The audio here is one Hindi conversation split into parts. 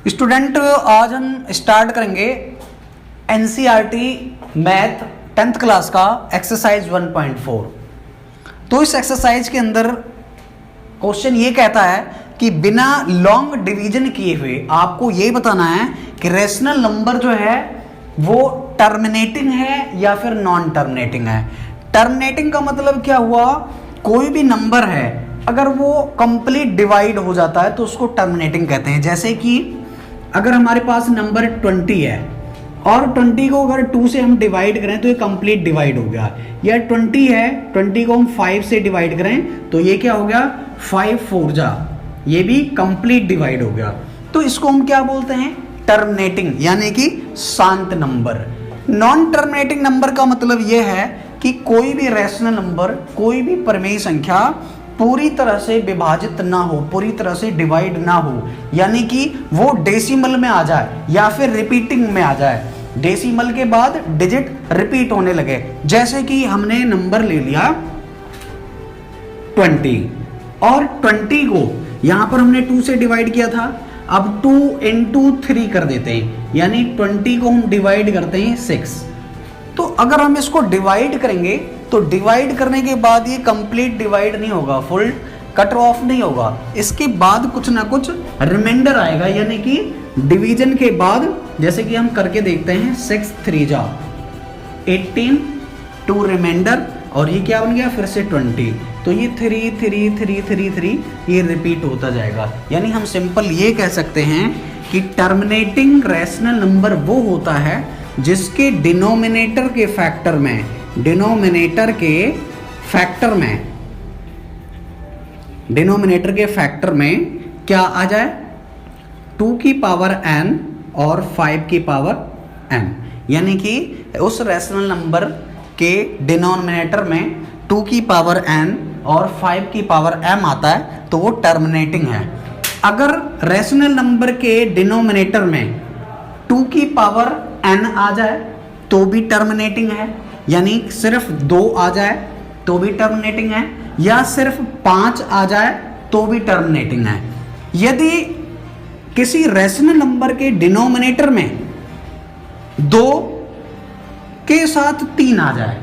स्टूडेंट आज हम स्टार्ट करेंगे एनसीईआरटी मैथ 10th क्लास का एक्सरसाइज 1.4। तो इस एक्सरसाइज के अंदर क्वेश्चन ये कहता है कि बिना लॉन्ग डिवीजन किए हुए आपको ये बताना है कि रेशनल नंबर जो है वो टर्मिनेटिंग है या फिर नॉन टर्मिनेटिंग है। टर्मिनेटिंग का मतलब क्या हुआ, कोई भी नंबर है अगर वो कंप्लीट डिवाइड हो जाता है तो उसको टर्मिनेटिंग कहते हैं। जैसे कि अगर हमारे पास नंबर 20 है और 20 को अगर 2 से हम डिवाइड करें तो ये कंप्लीट डिवाइड हो गया, या 20 है 20 को हम 5 से डिवाइड करें तो ये क्या हो गया 5 4 जा, ये भी कंप्लीट डिवाइड हो गया। तो इसको हम क्या बोलते हैं, टर्मिनेटिंग यानी कि शांत नंबर। नॉन टर्मिनेटिंग नंबर का मतलब यह है कि कोई भी रैशनल नंबर, कोई भी परिमेय संख्या पूरी तरह से विभाजित ना हो, पूरी तरह से डिवाइड ना हो, यानी कि वो डेसिमल में आ जाए या फिर रिपीटिंग में आ जाए, डेसिमल के बाद डिजिट रिपीट होने लगे। जैसे कि हमने नंबर ले लिया 20 और 20 को यहां पर हमने 2 से डिवाइड किया था, अब 2 into 3 कर देते हैं, यानी 20 को हम डिवाइड करते हैं 6। तो अगर हम इसको डिवाइड करेंगे तो डिवाइड करने के बाद ये कंप्लीट डिवाइड नहीं होगा, फुल कट ऑफ नहीं होगा, इसके बाद कुछ ना कुछ रिमाइंडर आएगा, यानी कि डिवीजन के बाद जैसे कि हम करके देखते हैं 6 3 जा 18, 2 रिमाइंडर और ये क्या बन गया फिर से 20, तो ये 3 3 3 3 3 ये रिपीट होता जाएगा। यानी हम सिंपल ये कह सकते हैं कि टर्मिनेटिंग रैशनल नंबर वो होता है जिसके डिनोमिनेटर के फैक्टर में, डिनोमिनेटर के फैक्टर में क्या आ जाए 2 की पावर n और 5 की पावर m, यानी कि उस रैशनल नंबर के डिनोमिनेटर में 2 की पावर n और 5 की पावर m आता है तो वो टर्मिनेटिंग है। अगर रैशनल नंबर के डिनोमिनेटर में 2 की पावर n आ जाए तो भी टर्मिनेटिंग है, यानी सिर्फ 2 आ जाए तो भी टर्मिनेटिंग है, या सिर्फ 5 आ जाए तो भी टर्मिनेटिंग है। यदि किसी रैशनल नंबर के डिनोमिनेटर में 2 के साथ 3 आ जाए,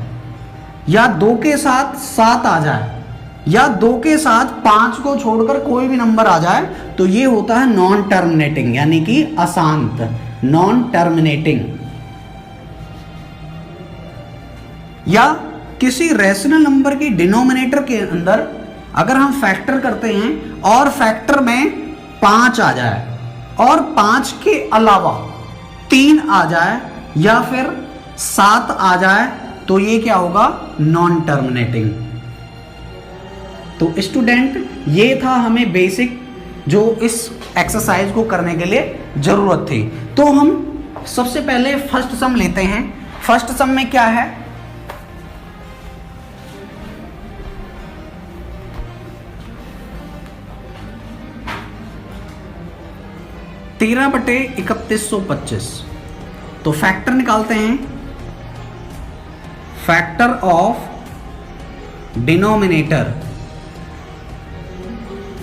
या 2 के साथ 7 आ जाए, या 2 के साथ 5 को छोड़कर कोई भी नंबर आ जाए तो ये होता है नॉन टर्मिनेटिंग, यानी कि अशांत, नॉन टर्मिनेटिंग। या किसी रैशनल नंबर की डिनोमिनेटर के अंदर अगर हम फैक्टर करते हैं और फैक्टर में 5 आ जाए और 5 के अलावा 3 आ जाए या फिर 7 आ जाए तो ये क्या होगा नॉन टर्मिनेटिंग। तो स्टूडेंट ये था हमें बेसिक जो इस एक्सरसाइज को करने के लिए जरूरत थी। तो हम सबसे पहले फर्स्ट सम लेते हैं। फर्स्ट सम में क्या है, तेरह बटे 3125। तो फैक्टर निकालते हैं, factor of denominator,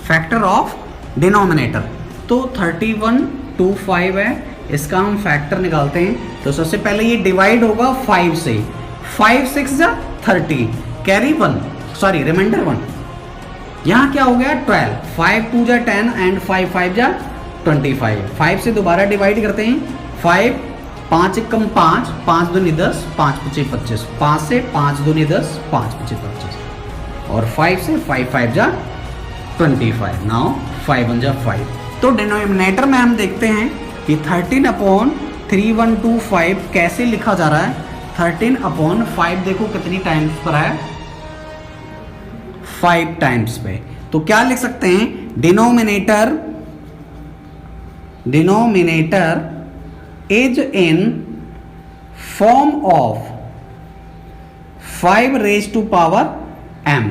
factor of denominator. तो 3125 है, इसका हम फैक्टर निकालते हैं। तो सबसे पहले ये डिवाइड होगा 5 से, 5 6 जा 30, कैरी 1 सॉरी रिमाइंडर 1, यहां क्या हो गया 12, 5 2 जा 10 एंड 5 5 जा 25। 5 से दोबारा डिवाइड करते हैं, 5 5 1 5, 5 2 10, 5 5 25, 5 से 5 2 10, 5 5 25 और 5 से 5 5 जा 25, नाउ 5 1 जा 5। तो डिनोमिनेटर में हम देखते हैं कि 13/3125 कैसे लिखा जा रहा है। 13/5 देखो कितनी टाइम्स पर है, 5 टाइम्स पे। तो क्या लिख सकते हैं, denominator is in form of 5 raised to power m।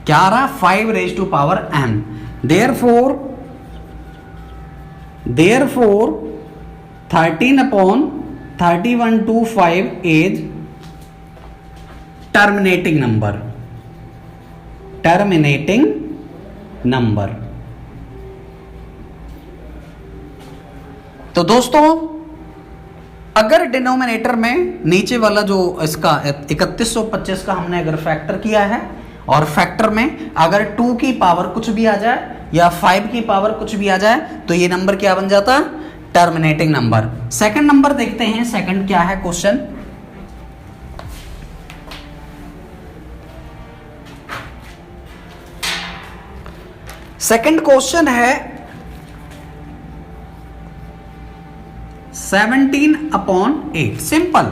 क्या आ रहा 5 raised to power m। therefore 13/3125 is terminating number। तो दोस्तों अगर डिनोमिनेटर में नीचे वाला जो इसका 3125 का हमने अगर फैक्टर किया है और फैक्टर में अगर 2 की पावर कुछ भी आ जाए या 5 की पावर कुछ भी आ जाए तो ये नंबर क्या बन जाता? Terminating number. सेकंड नंबर देखते हैं, सेकंड क्या है क्वेश्चन। सेकंड क्वेश्चन है 17/8। सिंपल,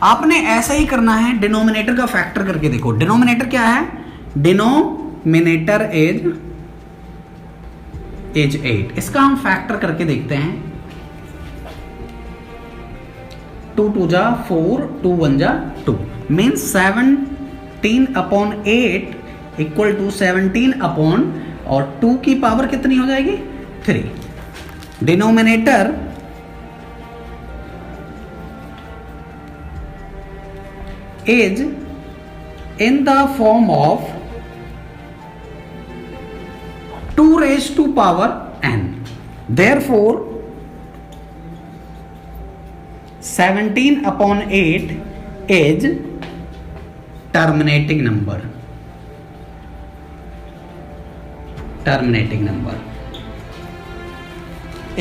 आपने ऐसा ही करना है, डिनोमिनेटर का फैक्टर करके देखो। डिनोमिनेटर क्या है? Denominator is 8। इसका हम फैक्टर करके देखते हैं। 2 2 जा 4, 2 1 जा 2, मीन्स 17/8 इक्वल टू 17 अपॉन और 2 की पावर कितनी हो जाएगी? 3। Denominator is in the form of 2 raised to power n. Therefore 17/8 is terminating number. Terminating number.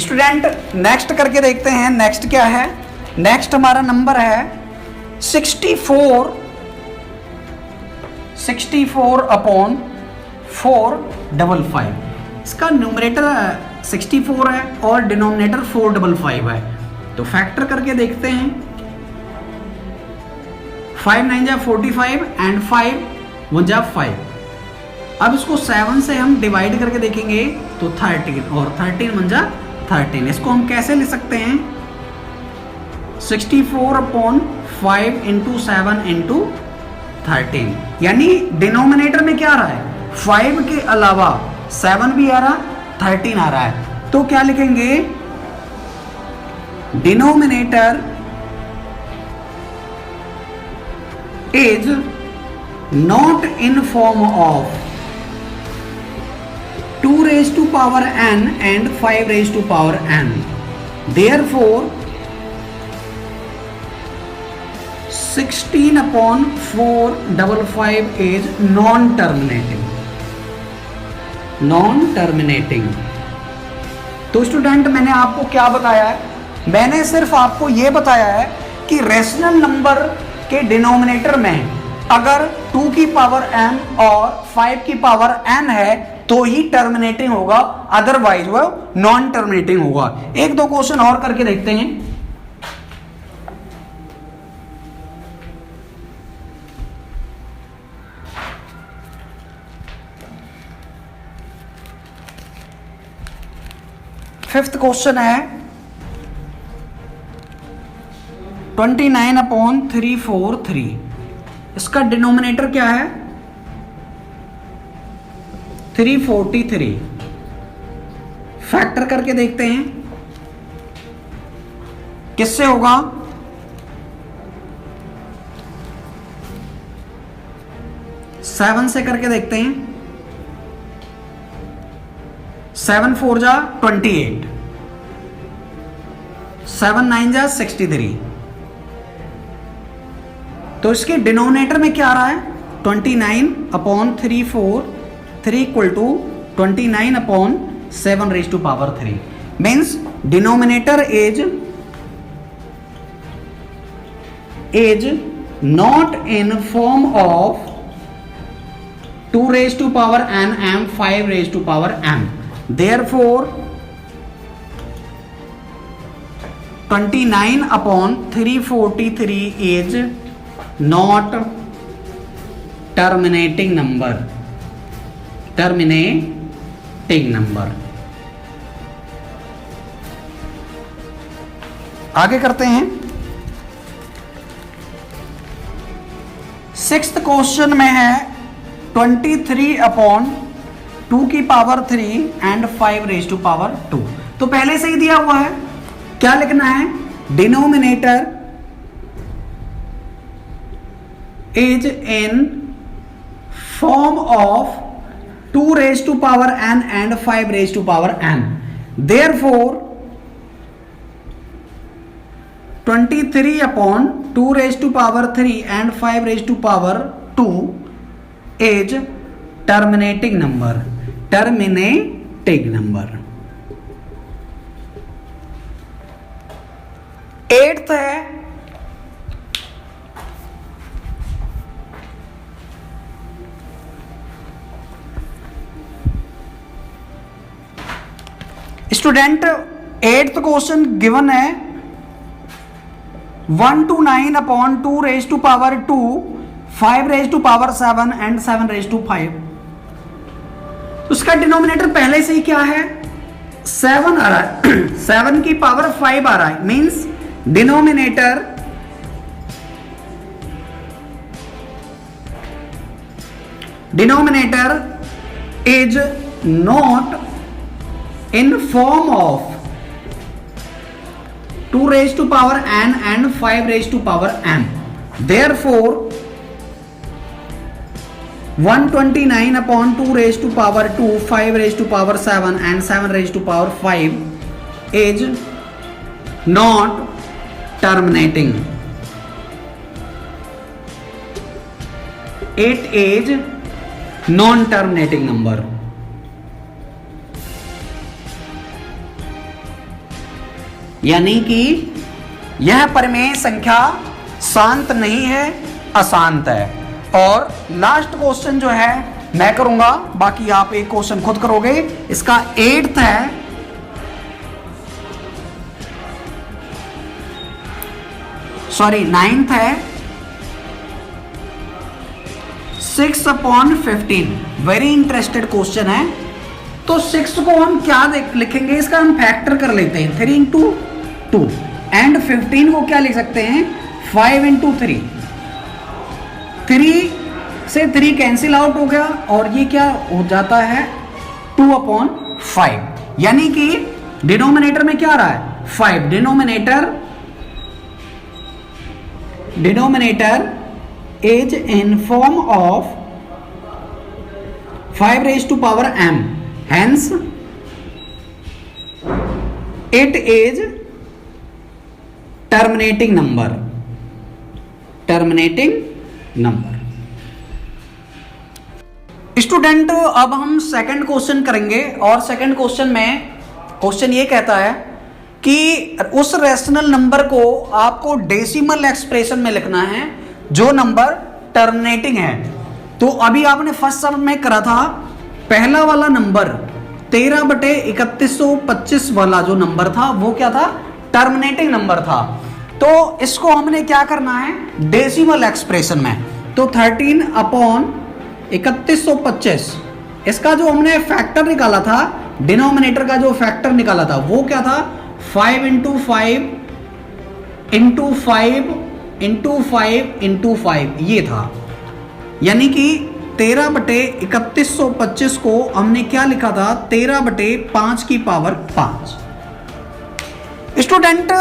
Student next करके देखते हैं। नेक्स्ट क्या है? नेक्स्ट हमारा नंबर है 64/455। इसका न्यूमरेटर 64 है और डिनोमिनेटर 455 है, तो फैक्टर करके देखते हैं। 5 9 जा 45 एंड 5 1 जा 5। अब इसको 7 से हम डिवाइड करके देखेंगे तो 13 और 13 1 जा 13। इसको हम कैसे ले सकते हैं? 64/5 इंटू 7 इंटू 13, यानी डिनोमिनेटर में क्या आ रहा है? 5 के अलावा 7 भी आ रहा, 13 आ रहा है। तो क्या लिखेंगे? Denominator is not in form of 2 raised to power n and 5 raised to power n. Therefore 16/455 is non-terminating. Non-terminating। तो स्टूडेंट मैंने आपको क्या बताया है? मैंने सिर्फ आपको यह बताया है कि रेशनल नंबर के डिनोमिनेटर में अगर 2 की पावर n और 5 की पावर n है तो ही टर्मिनेटिंग होगा, अदरवाइज वो नॉन टर्मिनेटिंग होगा। एक दो क्वेश्चन और करके देखते हैं। फिफ्थ क्वेश्चन है 29/343। इसका डिनोमिनेटर क्या है? 343। फैक्टर करके देखते हैं किससे होगा? 7 से करके देखते हैं। 7 4 जा 28, 7 9 जा 63। तो इसके डिनोमिनेटर में क्या आ रहा है? 29/343 equal to 29/7 raised to power 3। Means denominator is not in form of 2 raised to power n and 5 raised to power m. Therefore 29/343 is not terminating number. Terminating number. आगे करते हैं। सिक्स्थ क्वेश्चन में है 23/2 की power 3 and 5 raised to power 2। तो पहले से ही दिया हुआ है, क्या लिखना है? Denominator is in form of 2 raised to power n and 5 raised to power m. Therefore 23/2⁻³ and 5⁻², is terminating number. Eighth है स्टूडेंट, एट्थ क्वेश्चन गिवन है 1 to 9/2⁻², 5⁻7 and 7�5। उसका डिनोमिनेटर पहले से ही क्या है 7 आ रहा है 7 की पावर 5 आ रहा है, means denominator is not in form of 2⁻n and 5⁻m. Therefore 129/2⁻², 5⁻7 and 7�5 is not terminating. It is non-terminating number. यानी कि यह परिमेय संख्या शांत नहीं है, अशांत है। और लास्ट क्वेश्चन जो है मैं करूंगा, बाकी आप एक क्वेश्चन खुद करोगे। इसका एट्थ है नाइन्थ है 6/15। वेरी इंटरेस्टेड क्वेश्चन है। तो 6 को हम क्या लिखेंगे, इसका हम फैक्टर कर लेते हैं 3 into 2 एंड 15 को क्या लिख सकते हैं 5 into 3। 3 से 3 कैंसिल आउट हो गया और ये क्या हो जाता है 2/5। यानी कि डिनोमिनेटर में क्या आ रहा है 5। Denominator is in form of 5⁻m, hence it is terminating number. Student, अब हम सेकंड क्वेश्चन करेंगे और सेकंड क्वेश्चन में क्वेश्चन ये कहता है कि उस रैशनल नंबर को आपको डेसिमल एक्सप्रेशन में लिखना है जो नंबर टर्मिनेटिंग है। तो अभी आपने फर्स्ट सम में करा था, पहला वाला नंबर 13/3125 वाला जो नंबर था वो क्या था टर्मिनेटिंग नंबर था। तो इसको हमने क्या करना है डेसिमल एक्सप्रेशन में। तो 13/3125 इसका जो हमने फैक्टर निकाला था, डिनोमिनेटर का जो फैक्टर निकाला था वो क्या था 5 into 5 into 5 into 5 into 5 ये था। यानी कि 13/3125 को हमने क्या लिखा था 13/5⁵। स्टूडेंट,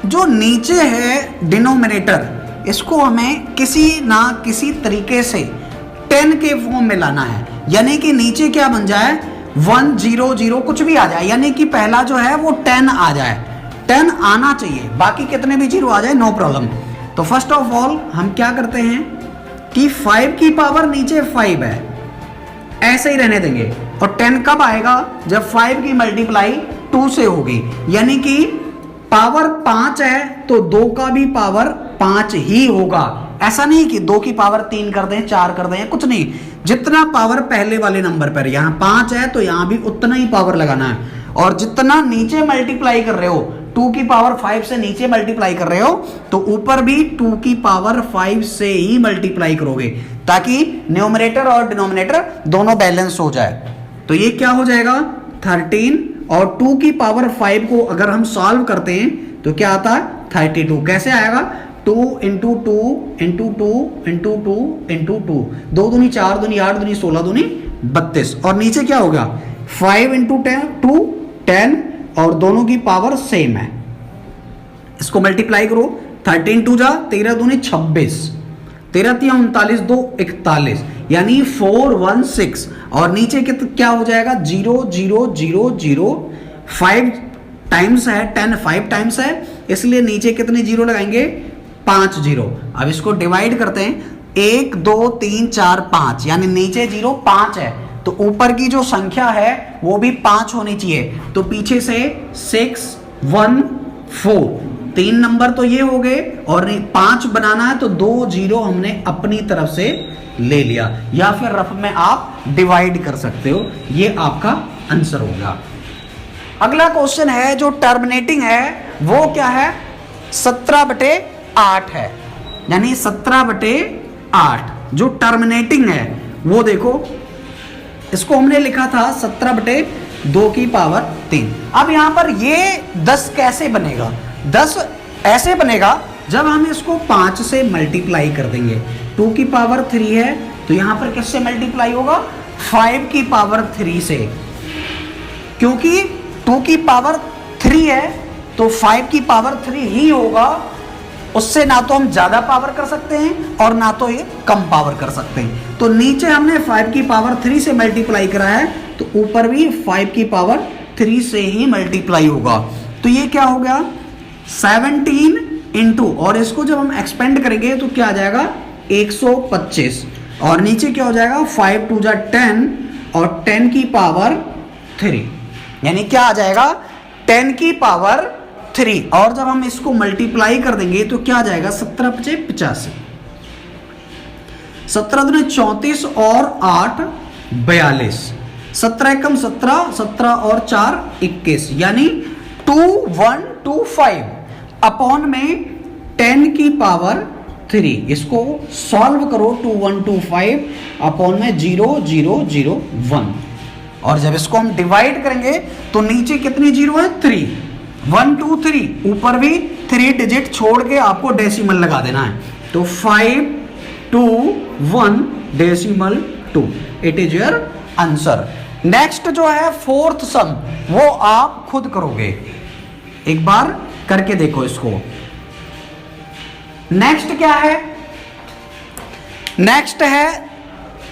जो नीचे है डिनोमिनेटर, इसको हमें किसी ना किसी तरीके से 10 के फॉर्म में लाना है। यानी कि नीचे क्या बन जाए 1 0 0 कुछ भी आ जाए, यानी कि पहला जो है वो 10 आ जाए। 10 आना चाहिए, बाकी कितने भी जीरो आ जाए नो प्रॉब्लम। तो फर्स्ट ऑफ ऑल हम क्या करते हैं कि 5 की पावर नीचे 5 है, ऐसे ही रहने देंगे। और 10 कब आएगा जब 5 की मल्टीप्लाई 2 से होगी। यानी कि पावर 5 है तो 2 का भी पावर 5 ही होगा। ऐसा नहीं कि 2 की पावर 3 कर दें 4 कर दें, कुछ नहीं। जितना पावर पहले वाले नंबर पर यहां 5 है तो यहां भी उतना ही पावर लगाना है। और जितना नीचे मल्टीप्लाई कर रहे हो 2 की पावर 5 से नीचे मल्टीप्लाई कर रहे हो तो ऊपर भी 2 की पावर 5 से ही मल्टीप्लाई करोगे, ताकि न्यूमरेटर और डिनोमिनेटर दोनों बैलेंस हो जाए। तो ये क्या हो जाएगा 13, और 2 की पावर 5 को अगर हम सॉल्व करते हैं तो क्या आता है 32। कैसे आएगा 2 into 2 into 2 into 2 into 2, 2 दूनी 4 दूनी 8 दूनी 16 दूनी 32। और नीचे क्या हो गया 5 into 2 10, और दोनों की पावर सेम है। इसको मल्टीप्लाई करो 13 2 जा 13 दूनी 26, 13 3 39 2 41, यानी 416। और नीचे क्या हो जाएगा 0 0 0 0, 5 टाइम्स है 10 5 टाइम्स है इसलिए नीचे कितने जीरो लगाएंगे, 5 जीरो। अब इसको डिवाइड करते हैं, 1 2 3 4 5, यानी नीचे जीरो 5 है तो ऊपर की जो संख्या है वो भी 5 होनी चाहिए। तो पीछे से 6 1 4, 3 नंबर तो ये हो गए और 5 बनाना है तो 2 जीरो हमने अपनी तरफ से ले लिया, या फिर रफ में आप डिवाइड कर सकते हो। ये आपका आंसर होगा। अगला क्वेश्चन है जो टर्मिनेटिंग है वो क्या है, 17/8 है, यानी 17/8 जो टर्मिनेटिंग है वो देखो, इसको हमने लिखा था 17/2 की पावर 3। अब यहां पर ये 10 कैसे बनेगा, 10 ऐसे बनेगा जब हम इसको 5 से मल्टीप्लाई कर देंगे। 2 की पावर 3 है तो यहां पर किससे मल्टीप्लाई होगा, 5 की पावर 3 से, क्योंकि 2 की पावर 3 है तो 5 की पावर 3 ही होगा। उससे ना तो हम ज्यादा पावर कर सकते हैं और ना तो ये कम पावर कर सकते हैं। तो नीचे हमने 5 की पावर 3 से मल्टीप्लाई करा है तो ऊपर भी 5 की पावर 3 से ही मल्टीप्लाई होगा। तो ये क्या हो गया, 17 इंटू, और इसको जब हम एक्सपेंड करेंगे तो क्या आ जाएगा 125, और नीचे क्या हो जाएगा 5 2 जा 10 और 10 की पावर 3, यानी क्या आ जाएगा 10 की पावर 3, और जब हम इसको मल्टीप्लाई कर देंगे तो क्या आ जाएगा 17 × 85, 17 दूनी 34 और 8 42, 17 एकम 17, 17 और 4 21, यानी 2125 अपॉन में 10 की पावर 3। इसको सॉल्व करो, 2125 अपॉन में 0001, और जब इसको हम डिवाइड करेंगे तो नीचे कितनी जीरो है 3, 1 2 3, ऊपर भी 3 डिजिट छोड़ के आपको डेसिमल लगा देना है। तो 5 2 1 decimal 2, it is your answer. Next जो है फोर्थ सम, वो आप खुद करोगे, एक बार करके देखो इसको। नेक्स्ट क्या है, नेक्स्ट है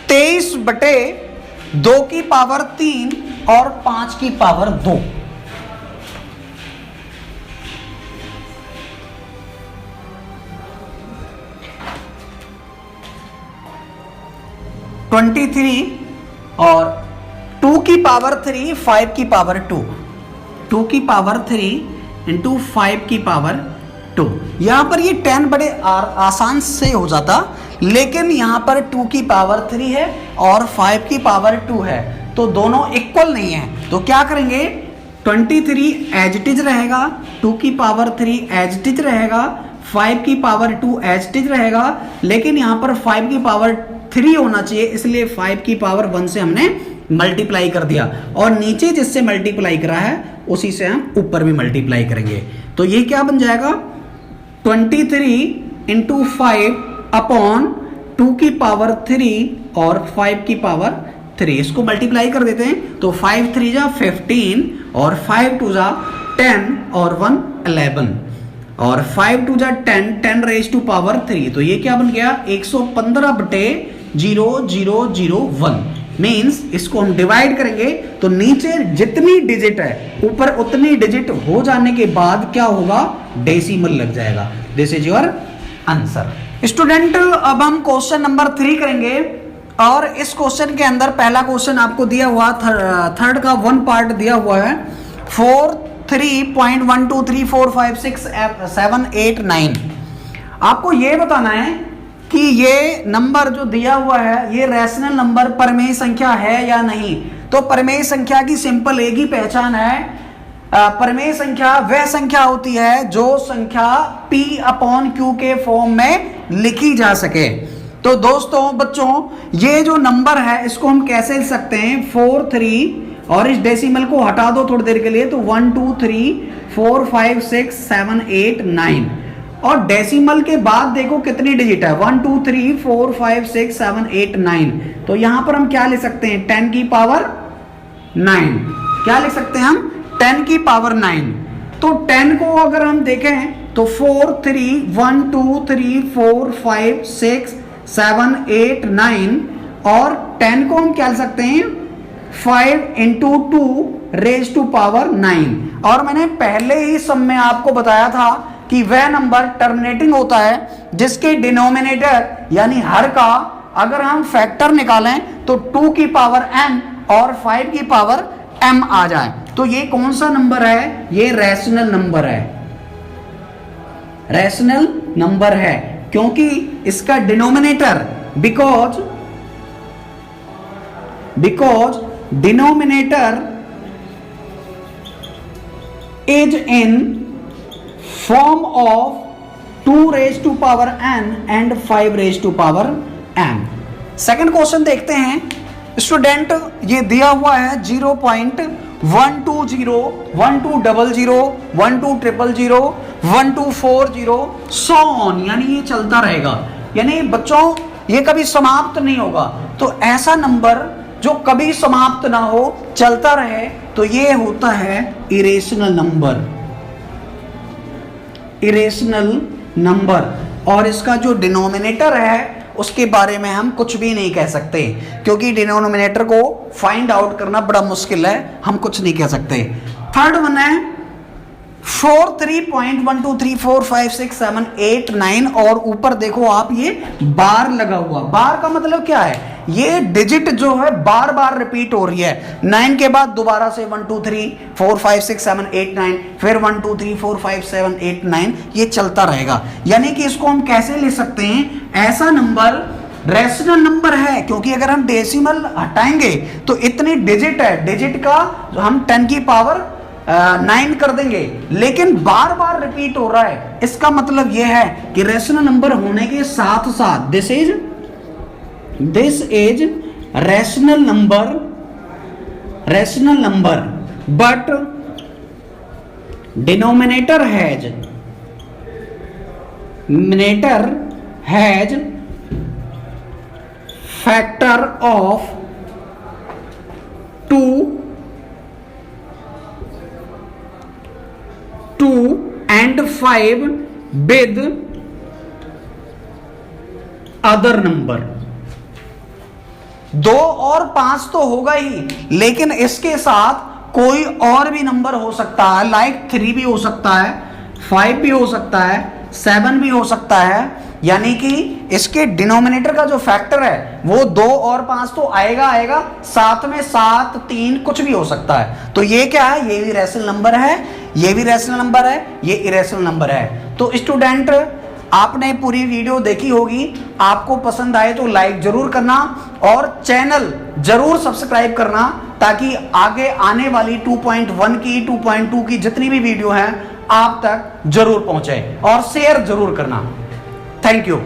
23/2 की पावर 3 और 5 की पावर 2। और 2 की पावर 3 5 की पावर 2, 2 की पावर 3 इंटू 5 की पावर 2। यहां पर ये 10 बड़े आसान से हो जाता, लेकिन यहां पर 2 की पावर 3 है और 5 की पावर 2 है तो दोनों इक्वल नहीं है। तो क्या करेंगे, 23 एज इट इज रहेगा, 2 की पावर 3 एज इट इज रहेगा, 5 की पावर 2 एज इट इज रहेगा, लेकिन यहां पर 5 की पावर 3 होना चाहिए, इसलिए 5 की पावर 1 से हमने मल्टीप्लाई कर दिया, और नीचे जिससे मल्टीप्लाई करा है उसी से हम ऊपर भी मल्टीप्लाई करेंगे। तो ये क्या बन जाएगा 23 इंटू 5 अपॉन 2 की पावर 3 और 5 की पावर 3, इसको मल्टीप्लाई कर देते हैं तो 5 3 जा 15 और 5 2 जा 10 और 1 11, और 5 2 जा 10, 10 रेज टू पावर 3, तो ये क्या बन गया 115/0001। मीन्स इसको हम डिवाइड करेंगे तो नीचे जितनी डिजिट है ऊपर उतनी डिजिट हो जाने के बाद क्या होगा, डेसिमल लग जाएगा। This is your answer. Student अब हम क्वेश्चन नंबर 3 करेंगे, और इस क्वेश्चन के अंदर पहला क्वेश्चन आपको दिया हुआ, थर्ड का 1 पार्ट दिया हुआ है, 4 3.1 2 3 4 5 6 7 8 9। आपको ये बताना है कि ये नंबर जो दिया हुआ है ये रैशनल नंबर परमेय संख्या है या नहीं। तो परमेय संख्या की सिंपल एक ही पहचान है, परमेय संख्या वह संख्या होती है जो संख्या P/Q के फॉर्म में लिखी जा सके। तो दोस्तों बच्चों ये जो नंबर है इसको हम कैसे लिख सकते हैं, 4 3, और इस डेसिमल को हटा दो थोड़ी देर के लिए, तो 1 2 3 4 5 6 7 8 9, और डेसिमल के बाद देखो कितनी डिजिट है 1 2 3 4 5 6 7 8 9। तो यहां पर हम क्या ले सकते हैं 10 की पावर 9, क्या लिख सकते हैं हम 10 की पावर 9। तो 10 को अगर हम देखें तो 4 3 1 2 3 4 5 6 7 8 9, और 10 को हम क्या लिख सकते हैं 5 इंटू 2 रेज टू पावर 9। और मैंने पहले ही सब में आपको बताया था कि वह नंबर टर्मिनेटिंग होता है जिसके डिनोमिनेटर यानी हर का अगर हम फैक्टर निकालें तो 2 की पावर m और 5 की पावर m आ जाए। तो ये कौन सा नंबर है? ये रैशनल नंबर है, रैशनल नंबर है, क्योंकि इसका denominator because denominator is in form of 2 raise to power n and 5 raise to power m। Second question देखते हैं स्टूडेंट। ये दिया हुआ है 0.120, 1200, 1200, 1240 सो ऑन, यानी ये चलता रहेगा, यानी बच्चों ये कभी समाप्त नहीं होगा। तो ऐसा नंबर जो कभी समाप्त ना हो, चलता रहे, तो ये होता है इरेशनल नंबर, इरेशनल नंबर। और इसका जो डिनोमिनेटर है उसके बारे में हम कुछ भी नहीं कह सकते, क्योंकि डिनोमिनेटर को फाइंड आउट करना बड़ा मुश्किल है, हम कुछ नहीं कह सकते। थर्ड वन है 4 3.123456789 और ऊपर देखो आप ये बार लगा हुआ। बार का मतलब क्या है? ये डिजिट जो है बार बार रिपीट हो रही है। 9 के बाद दोबारा से 1 2 3 4 5 6 7 8 9, फिर 1 2 3 4 5 7 8 9, ये चलता रहेगा। यानी कि इसको हम कैसे ले सकते हैं? ऐसा नंबर रैशनल नंबर है, क्योंकि अगर हम डेसिमल हटाएंगे तो इतनी डिजिट है, डिजिट का हम 10 की पावर 9 कर देंगे, लेकिन बार बार रिपीट हो रहा है। इसका मतलब यह है कि रैशनल नंबर होने के साथ साथ this is rational number but denominator has factor of 2 and 5 with other number. 2 और 5 तो होगा ही, लेकिन इसके साथ कोई और भी नंबर हो सकता है, लाइक 3 भी हो सकता है, 5 भी हो सकता है, 7 भी हो सकता है। यानी कि इसके डिनोमिनेटर का जो फैक्टर है वो 2 और 5 तो आएगा, साथ में 7 3 कुछ भी हो सकता है। तो ये क्या है? ये भी रैशनल नंबर है, ये भी रैशनल नंबर है, ये इरेशनल नंबर है। तो स्टूडेंट आपने पूरी वीडियो देखी होगी, आपको पसंद आए तो लाइक जरूर करना और चैनल जरूर सब्सक्राइब करना, ताकि आगे आने वाली 2.1 की 2.2 की जितनी भी वीडियो हैं आप तक जरूर पहुंचे, और शेयर जरूर करना। Thank you.